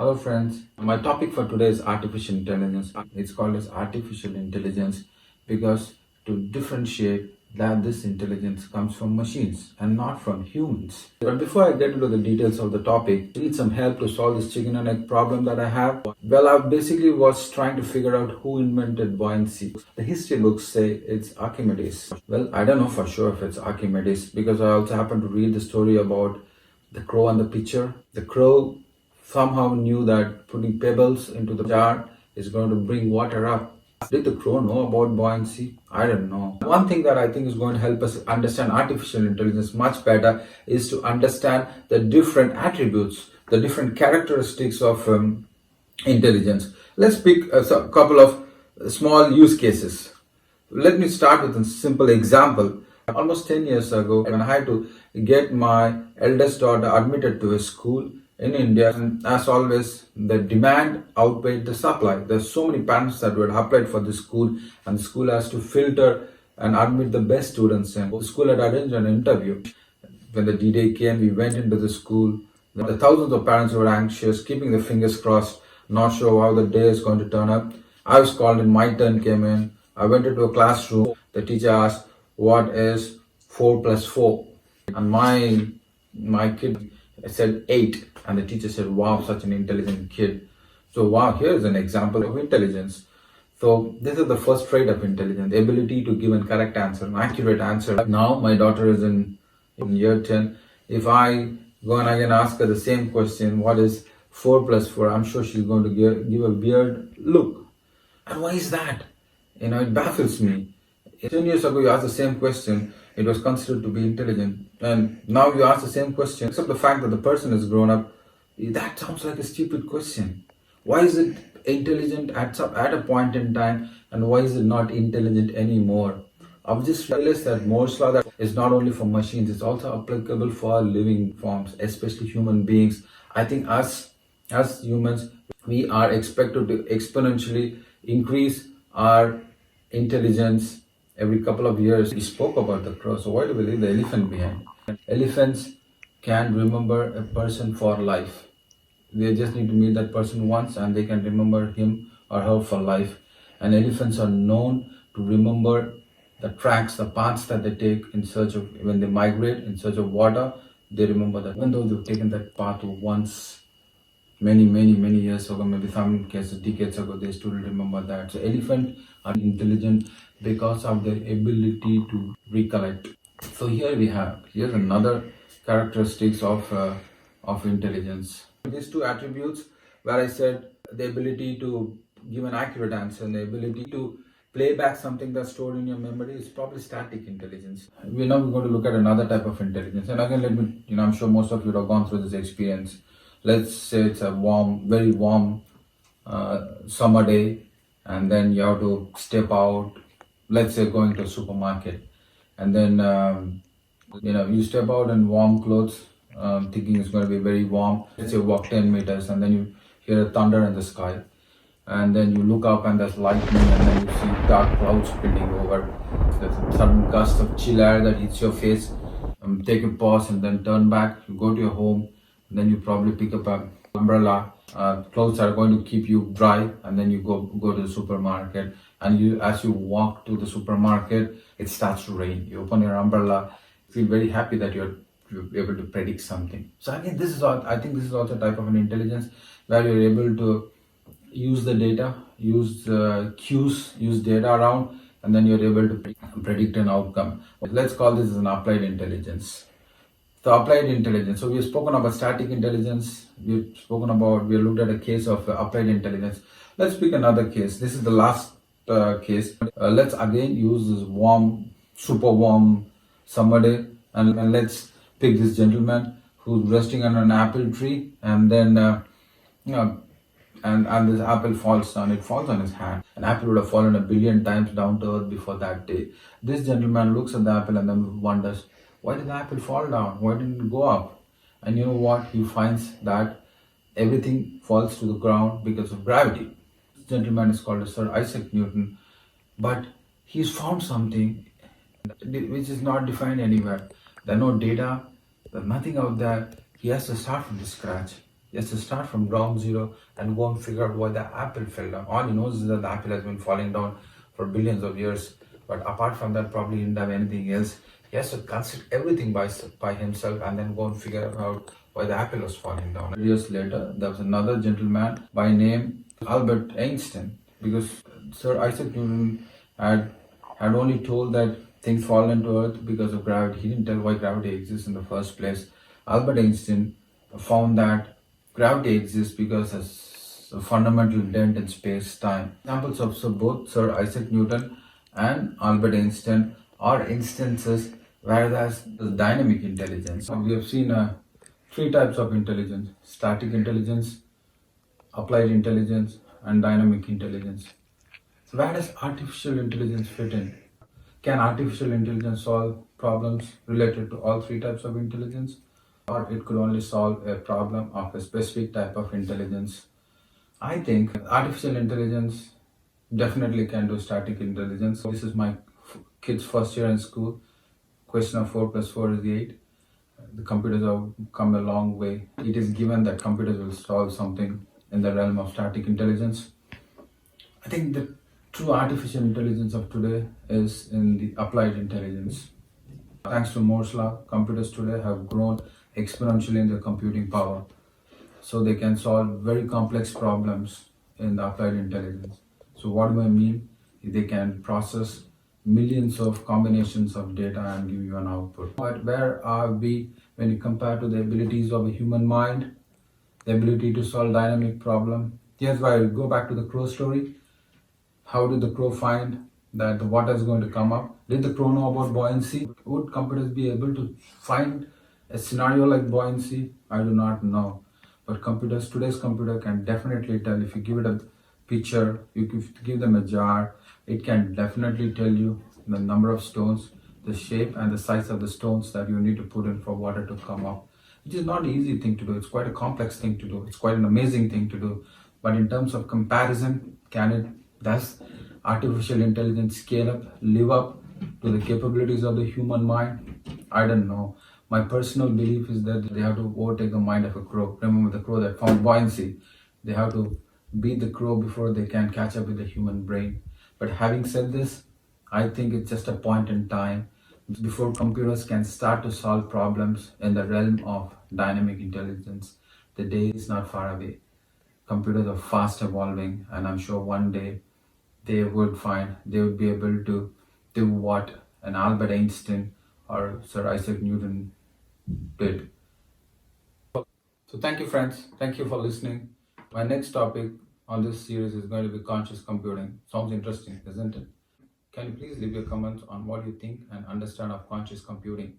Hello friends, my topic for today is artificial intelligence. It's called as artificial intelligence because to differentiate that this intelligence comes from machines and not from humans. But before I get into the details of the topic, I need some help to solve this chicken and egg problem that I have. Well, I basically was trying to figure out who invented buoyancy. The history books say it's Archimedes. Well, I don't know for sure if it's Archimedes because I also happened to read the story about the crow and the pitcher. The crow somehow knew that putting pebbles into the jar is going to bring water up. Did the crow know about buoyancy? I don't know. One thing that I think is going to help us understand artificial intelligence much better is to understand the different attributes, the different characteristics of intelligence. Let's pick a couple of small use cases. Let me start with a simple example. Almost 10 years ago, when I had to get my eldest daughter admitted to a school in India, and as always, the demand outweighed the supply. There's so many parents that were applied for the school, and the school has to filter and admit the best students in. The school had arranged an interview. When the D-Day came, we went into the school. The thousands of parents were anxious, keeping their fingers crossed, not sure how the day is going to turn up. I was called in, my turn came in. I went into a classroom. The teacher asked, "What is 4 plus 4?" And my kid said 8. And the teacher said, "Wow, such an intelligent kid." So wow, here's an example of intelligence. So this is the first trait of intelligence, the ability to give a correct answer, an accurate answer. Now my daughter is in year 10. If I go and again ask her the same question, what is 4 plus 4? I'm sure she's going to give a weird look. And why is that? It baffles me. 10 years ago, you asked the same question, it was considered to be intelligent. And now you ask the same question, except the fact that the person is grown up. That sounds like a stupid question. Why is it intelligent at a point in time, and why is it not intelligent anymore? I've just realized that Moore's law that is not only for machines, it's also applicable for living forms, especially human beings. I think as humans, we are expected to exponentially increase our intelligence every couple of years. We spoke about the crow, so why do we leave the elephant behind? Elephants can remember a person for life. They just need to meet that person once and they can remember him or her for life. And elephants are known to remember the tracks, the paths that they take in search of, when they migrate in search of water, they remember that. Even though they've taken that path once, many years ago, maybe some cases decades ago, they still remember that. So elephants are intelligent because of their ability to recollect. So here's another characteristics of intelligence. These two attributes where I said the ability to give an accurate answer and the ability to play back something that's stored in your memory is probably static intelligence. We're now going to look at another type of intelligence. And again, I'm sure most of you have gone through this experience. Let's say it's a very warm summer day, and then you have to step out, let's say going to a supermarket. And then, you step out in warm clothes, thinking it's going to be very warm. Let's say you walk 10 meters and then you hear a thunder in the sky. And then you look up and there's lightning, and then you see dark clouds spilling over. There's a sudden gust of chill air that hits your face. Take a pause and then turn back. You go to your home. And then you probably pick up an umbrella. Clothes are going to keep you dry. And then you go to the supermarket. And as you walk to the supermarket, it starts to rain. You open your umbrella. Feel very happy that you're able to predict something. So again, I think this is also a type of an intelligence where you're able to use the data, use cues, use data around, and then you're able to predict an outcome. Let's call this an applied intelligence. So applied intelligence. So we've spoken about static intelligence. We looked at a case of applied intelligence. Let's pick another case. This is the last case. Let's again use this super warm summer day, and let's pick this gentleman who's resting on an apple tree, and then and this apple falls down. It falls on his hand. An apple would have fallen 1 billion times down to earth before that day. This gentleman looks at the apple and then wonders, why did the apple fall down? Why didn't it go up? And you know what? He finds that everything falls to the ground because of gravity. This gentleman is called Sir Isaac Newton, but he's found something which is not defined anywhere. There are no data, there's nothing out there. He has to start from the scratch. He has to start from ground zero and go and figure out why the apple fell down. All he knows is that the apple has been falling down for billions of years. But apart from that, probably he didn't have anything else. He has to consider everything by himself and then go and figure out why the apple was falling down. Years later, there was another gentleman by name Albert Einstein, because Sir Isaac Newton had only told that things fall into earth because of gravity. He didn't tell why gravity exists in the first place. Albert Einstein found that gravity exists because there's a fundamental dent in space-time. Examples of both Sir Isaac Newton and Albert Einstein are instances where there's dynamic intelligence. We have seen three types of intelligence: static intelligence, applied intelligence, and dynamic intelligence. So where does artificial intelligence fit in? Can artificial intelligence solve problems related to all three types of intelligence? Or it could only solve a problem of a specific type of intelligence? I think artificial intelligence definitely can do static intelligence. This is my kid's first year in school. Question of 4 plus 4 is 8. The computers have come a long way. It is given that computers will solve something in the realm of static intelligence. I think the true artificial intelligence of today is in the applied intelligence. Thanks to Moore's law, computers today have grown exponentially in their computing power, so they can solve very complex problems in the applied intelligence. So what do I mean? They can process millions of combinations of data and give you an output. But where are we when you compare to the abilities of a human mind, the ability to solve dynamic problem? Here's why I go back to the crow story. How did the crow find that the water is going to come up? Did the crow know about buoyancy? Would computers be able to find a scenario like buoyancy? I do not know. But today's computer can definitely tell. If you give it a picture, you give them a jar, it can definitely tell you the number of stones, the shape and the size of the stones that you need to put in for water to come up. Which is not an easy thing to do. It's quite a complex thing to do. It's quite an amazing thing to do. But in terms of comparison, does artificial intelligence scale up, live up to the capabilities of the human mind? I don't know. My personal belief is that they have to overtake the mind of a crow. Remember the crow that found buoyancy. They have to beat the crow before they can catch up with the human brain. But having said this, I think it's just a point in time before computers can start to solve problems in the realm of dynamic intelligence. The day is not far away. Computers are fast evolving, and I'm sure one day they would be able to do what an Albert Einstein or Sir Isaac Newton did. So thank you, friends. Thank you for listening. My next topic on this series is going to be conscious computing. Sounds interesting, isn't it? Can you please leave your comments on what you think and understand of conscious computing?